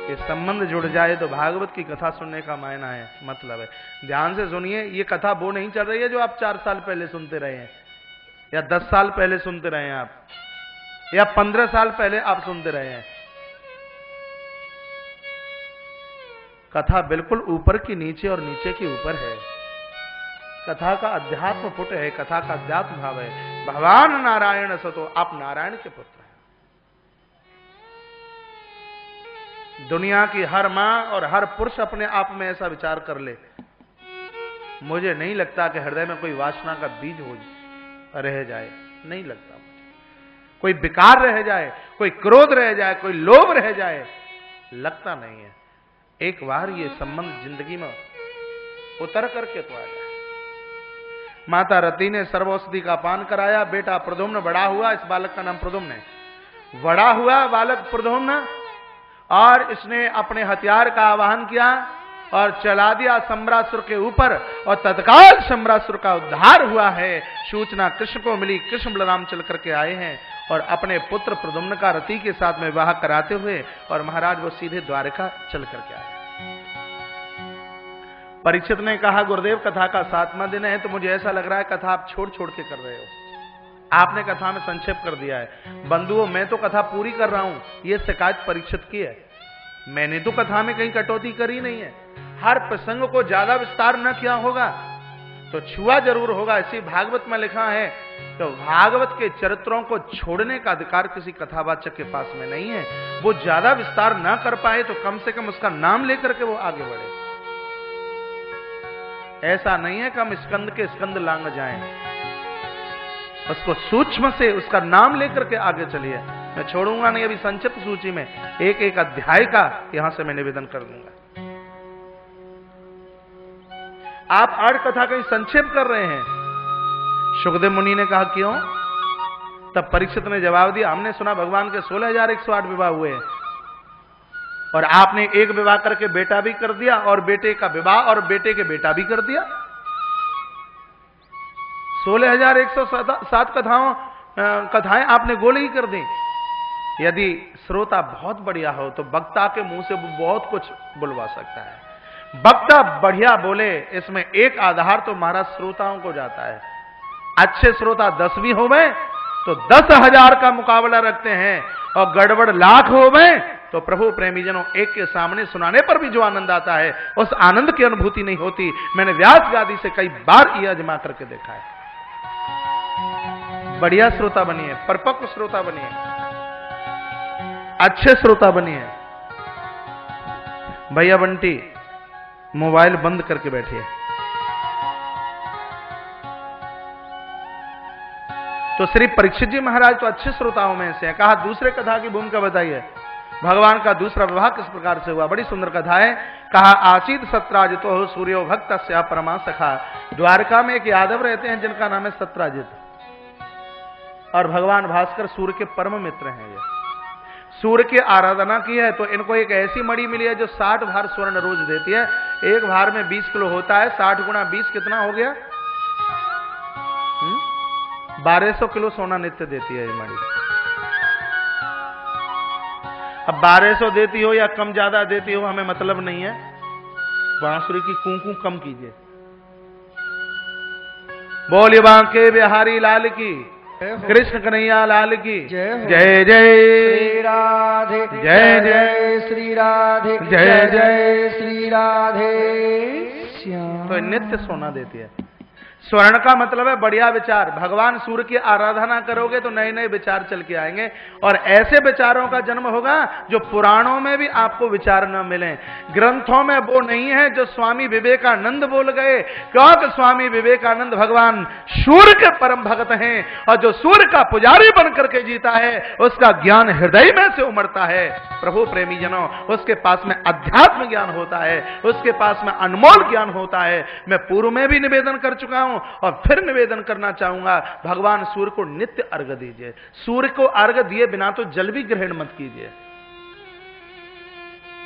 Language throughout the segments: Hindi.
ये संबंध जुड़ जाए तो भागवत की कथा सुनने का मायना है, मतलब है। ध्यान से सुनिए, ये कथा वो नहीं चल रही है जो आप 4 साल पहले सुनते रहे हैं, या 10 साल पहले सुनते रहे हैं आप, या 15 साल पहले आप सुनते रहे हैं। कथा बिल्कुल ऊपर की नीचे और नीचे की ऊपर है। कथा का अध्यात्म पुट है, कथा का अध्यात्म भाव है। भगवान नारायण सतो, आप नारायण के पुत्र हैं। दुनिया की हर मां और हर पुरुष अपने आप में ऐसा विचार कर ले, मुझे नहीं लगता कि हृदय में कोई वासना का बीज हो रह जाए, नहीं लगता मुझे। कोई विकार रह जाए, कोई क्रोध रह जाए, कोई लोभ रह जाए, लगता नहीं है। एक बार ये संबंध जिंदगी में उतर करके तो आ जाए। माता रति ने सर्वौषधि का पान कराया, बेटा प्रद्युम्न बड़ा हुआ, इस बालक का नाम प्रद्युम्न है। बड़ा हुआ बालक प्रद्युम्न, और इसने अपने हथियार का आवाहन किया और चला दिया सम्रासुर के ऊपर, और तत्काल सम्रासुर का उद्धार हुआ है। सूचना कृष्ण को मिली, कृष्ण बलराम चल करके आए हैं और अपने पुत्र प्रद्युम्न का रति के साथ में विवाह कराते हुए, और महाराज वो सीधे द्वारका चल करके आए। परीक्षित ने कहा, गुरुदेव कथा का 7वां दिन है, तो मुझे ऐसा लग रहा है कथा आप छोड़ छोड़ के कर रहे हो। आपने कथा में संक्षेप कर दिया है। बंधुओं, मैं तो कथा पूरी कर रहा हूं, यह शिकायत परीक्षित की है। मैंने तो कथा में कहीं कटौती करी नहीं है। हर प्रसंग को ज्यादा विस्तार न किया होगा तो छुआ जरूर होगा। इसी भागवत में लिखा है तो भागवत के चरित्रों को छोड़ने का अधिकार किसी कथावाचक के पास में नहीं है। वो ज्यादा विस्तार ना कर पाए तो कम से कम उसका नाम लेकर के वो आगे बढ़े। ऐसा नहीं है कि हम स्कंद के स्कंद लांग जाएं, उसको सूक्ष्म से उसका नाम लेकर के आगे चलिए। मैं छोड़ूंगा नहीं, अभी संक्षिप्त सूची में एक एक अध्याय का यहां से मैं निवेदन कर दूंगा। आप 8 कथा कहीं संक्षेप कर रहे हैं। सुखदेव मुनि ने कहा क्यों? तब परीक्षित ने जवाब दिया, हमने सुना भगवान के 16,108 विवाह हुए हैं, और आपने एक विवाह करके बेटा भी कर दिया, और बेटे का विवाह और बेटे के बेटा भी कर दिया। 16,107 कथाएं आपने गोली ही कर दी। यदि श्रोता बहुत बढ़िया हो तो वक्ता के मुंह से वो बहुत कुछ बुलवा सकता है। वक्ता बढ़िया बोले, इसमें एक आधार तो महाराज श्रोताओं को जाता है। अच्छे श्रोता 10 भी हो गए तो 10,000 का मुकाबला रखते हैं, और गड़बड़ लाख हो गए तो प्रभु प्रेमी जनों, एक के सामने सुनाने पर भी जो आनंद आता है उस आनंद की अनुभूति नहीं होती। मैंने व्यास गादी से कई बार यह आजमा करके देखा है। बढ़िया श्रोता बनिए, परिपक्व श्रोता बनिए, अच्छे श्रोता बनिए। भैया बंटी मोबाइल बंद करके बैठिए। तो श्री परीक्षित जी महाराज तो अच्छे श्रोताओं में से हैं। कहा दूसरे कथा की भूमिका बताइए, भगवान का दूसरा विवाह किस प्रकार से हुआ। बड़ी सुंदर कथा है। कहा आचित सत्राजितो हो सूर्यो भक्त से परमा सखा। द्वारका में एक यादव रहते हैं जिनका नाम है सत्राजित, और भगवान भास्कर सूर्य के परम मित्र हैं। ये सूर्य की आराधना की है तो इनको एक ऐसी मणि मिली है जो 60 भार स्वर्ण रोज देती है। एक भार में 20 किलो होता है, 60 गुणा 20 कितना हो गया? 1200 किलो सोना नित्य देती है ये मणि। अब 1200 देती हो या कम ज्यादा देती हो हमें मतलब नहीं है। बांसुरी की कूकू कम कीजिए। बोलिए बांके बिहारी लाल की, कृष्ण कन्हैया लाल की जय जय श्री राधे, जय जय श्री राधे, जय जय श्री राधे श्याम। तो नित्य सोना देती है। स्वर्ण का मतलब है बढ़िया विचार। भगवान सूर्य की आराधना करोगे तो नए नए विचार चल के आएंगे, और ऐसे विचारों का जन्म होगा जो पुराणों में भी आपको विचार न मिले। ग्रंथों में वो नहीं है जो स्वामी विवेकानंद बोल गए, क्योंकि स्वामी विवेकानंद भगवान सूर्य के परम भक्त हैं, और जो सूर्य का पुजारी बन करके जीता है उसका ज्ञान हृदय में से उमड़ता है। प्रभु प्रेमी जनों, उसके पास में अध्यात्म ज्ञान होता है, उसके पास में अनमोल ज्ञान होता है। मैं पूर्व में भी निवेदन कर चुका हूं और फिर निवेदन करना चाहूंगा, भगवान सूर्य को नित्य अर्घ दीजिए। सूर्य को अर्घ दिए बिना तो जल भी ग्रहण मत कीजिए।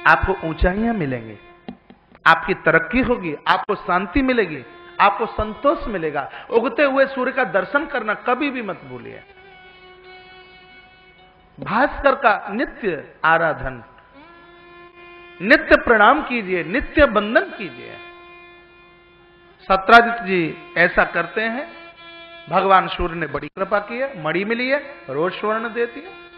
आपको ऊंचाइयां मिलेंगी, आपकी तरक्की होगी, आपको शांति मिलेगी, आपको संतोष मिलेगा। उगते हुए सूर्य का दर्शन करना कभी भी मत भूलिए। भास्कर का नित्य आराधन, नित्य प्रणाम कीजिए, नित्य बंदन कीजिए। सत्राजित जी ऐसा करते हैं। भगवान सूर्य ने बड़ी कृपा की है, मणि मिली है, रोज स्वर्ण देती है।